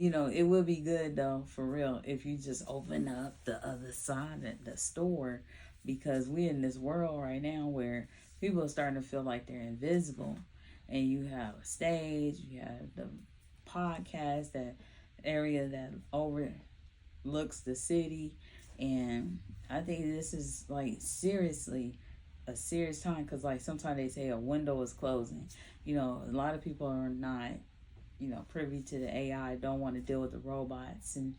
It would be good though, for real, if you just open up the other side of the store, because we're in this world right now where people are starting to feel like they're invisible. And you have a stage, you have the podcast, that area that overlooks the city. And I think this is like seriously a serious time, because like sometimes they say a window is closing. A lot of people are not privy to the AI, don't want to deal with the robots. And,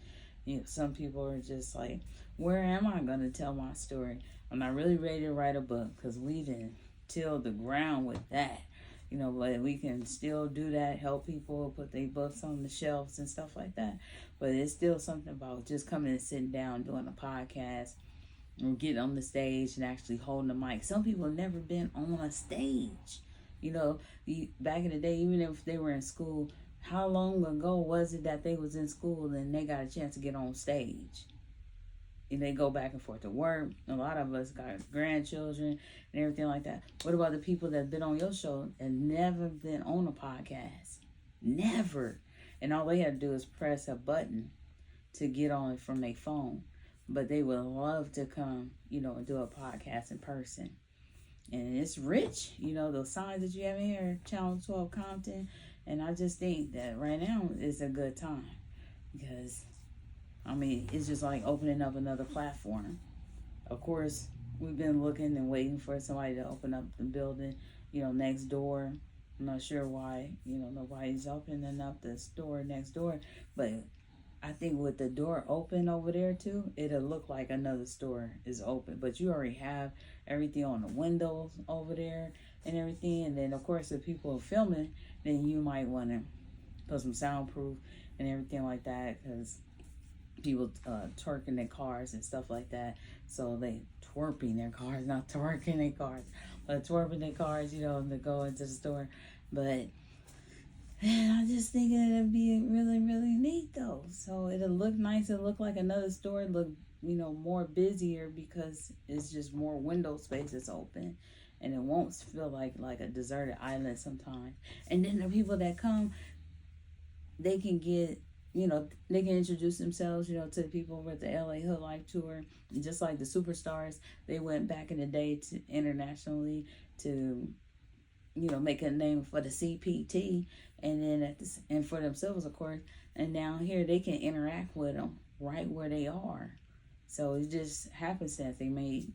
some people are just like, where am I going to tell my story? I'm not really ready to write a book because we didn't till the ground with that. But we can still do that, help people put their books on the shelves and stuff like that. But it's still something about just coming and sitting down, doing a podcast, or getting on the stage and actually holding the mic. Some people have never been on a stage. Back in the day, even if they were in school, how long ago was it that they was in school and they got a chance to get on stage? And they go back and forth to work. A lot of us got grandchildren and everything like that. What about the people that's been on your show and never been on a podcast? Never. And all they had to do is press a button to get on it from their phone. But they would love to come, and do a podcast in person. And it's rich, those signs that you have in here, Channel 12 Compton. And I just think that right now is a good time, because it's just like opening up another platform. Of course, we've been looking and waiting for somebody to open up the building, next door. I'm not sure why, nobody's opening up the store next door. But I think with the door open over there too, it'll look like another store is open. But you already have everything on the windows over there and everything. And then, of course, if people are filming, then you might want to put some soundproof and everything like that, because people twerking their cars and stuff like that. So they twerping their cars, not twerking their cars, but twerping their cars, to go into the store. But man, I just think it'd be really, really neat though. So it'll look nice. It'll look like another store. Look, more busier, because it's just more window spaces open, and it won't feel like a deserted island sometimes. And then the people that come, they can get, they can introduce themselves, to the people with the LA Hood Life Tour. And just like the superstars, they went back in the day to internationally to, make a name for the CPT, and then and for themselves, of course. And down here, they can interact with them right where they are. So it just happenstance they may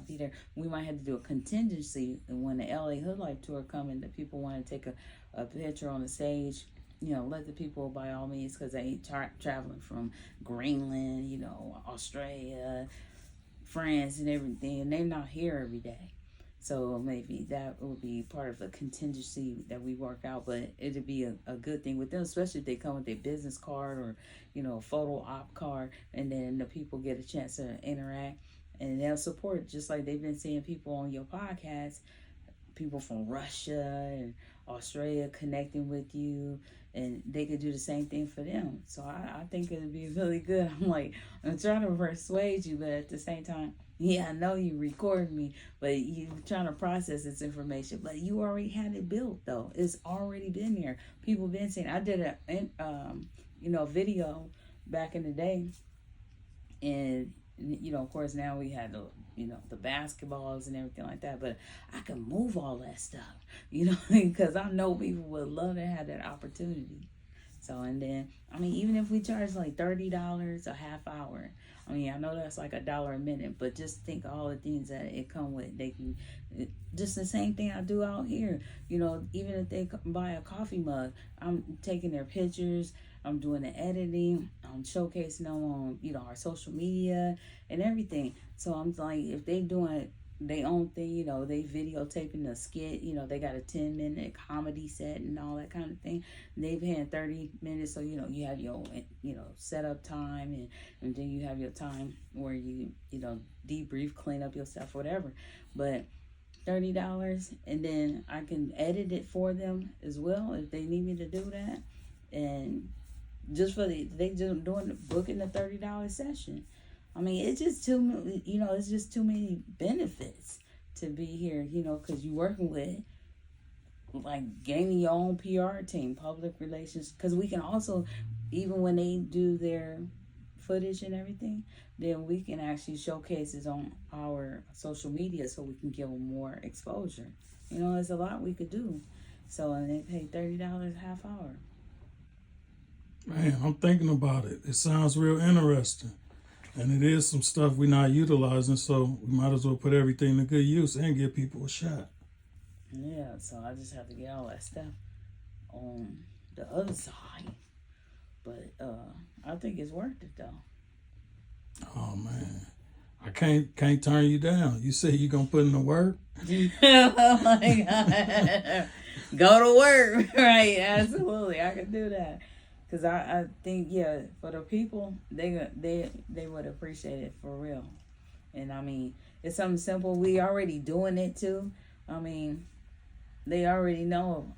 be there. We might have to do a contingency when the LA Hood Life Tour come and the people want to take a picture on the stage. Let the people, by all means, because they ain't traveling from Greenland, Australia, France, and everything, and they're not here every day. So maybe that will be part of the contingency that we work out, but it'd be a good thing with them, especially if they come with their business card or, photo op card, and then the people get a chance to interact, and they'll support, just like they've been seeing people on your podcast, people from Russia and Australia connecting with you, and they could do the same thing for them. So I think it'd be really good. I'm trying to persuade you, but at the same time, yeah, I know you record me, but you trying to process this information. But you already had it built, though. It's already been there. People been saying. I did a video back in the day, and of course now we had the basketballs and everything like that. But I can move all that stuff, because I know people would love to have that opportunity. So, and then, even if we charge like $30 a half hour, I know that's like $1 a minute, but just think of all the things that it come with. They can, just the same thing I do out here, even if they buy a coffee mug, I'm taking their pictures, I'm doing the editing, I'm showcasing them on, our social media and everything. So I'm like, if they doing they own thing, they videotaping the skit, they got a 10-minute comedy set and all that kind of thing. They've had 30 minutes, so you have your setup time, and then you have your time where you debrief, clean up your stuff, whatever. But $30, and then I can edit it for them as well if they need me to do that. And just for they just booking the $30 session. It's just it's just too many benefits to be here, because you're working with, like, gaining your own PR team, public relations, because we can also, even when they do their footage and everything, then we can actually showcase it on our social media so we can give them more exposure. You know, there's a lot we could do. So, and they pay $30 half hour. Man, I'm thinking about it. It sounds real interesting. And it is some stuff we're not utilizing, so we might as well put everything to good use and give people a shot. Yeah, so I just have to get all that stuff on the other side. But I think it's worth it though. Oh man. I can't turn you down. You say you're gonna put in the work? Oh my God. Go to work. Right, absolutely. I can do that. Cause I think, yeah, for the people, they would appreciate it for real. And I mean, it's something simple. We already doing it too. I mean, they already know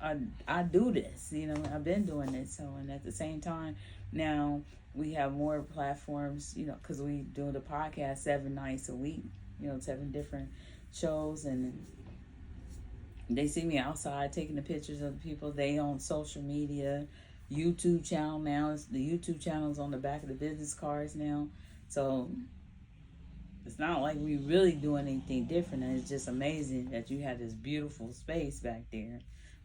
I do this. You know, I've been doing it. So, and at the same time, now we have more platforms. You know, because we do the podcast 7 nights a week. You know, 7 different shows, and they see me outside taking the pictures of the people. They on social media, YouTube channel now. The YouTube channel's on the back of the business cards now. So it's not like we really doing anything different. And it's just amazing that you have this beautiful space back there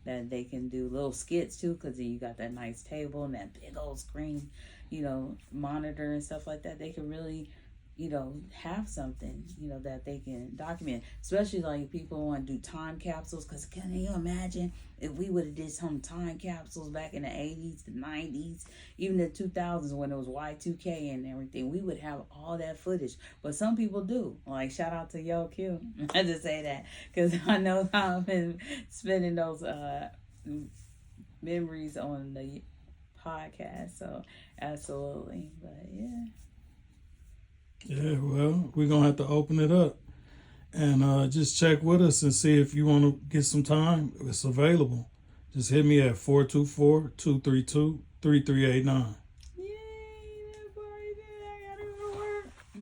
that they can do little skits too, because you got that nice table and that big old screen, you know, monitor and stuff like that. They can really, you know, have something, you know, that they can document. Especially like people want to do time capsules, because can you imagine if we would have did some time capsules back in the 80s, the 90s, even the 2000s when it was Y2K and everything, we would have all that footage. But some people do. Like, shout out to Yo Q. I just say that because I know how I've been spending those memories on the podcast. So absolutely. But yeah. Yeah, well, we're going to have to open it up and just check with us and see if you want to get some time. It's available. Just hit me at 424-232-3389.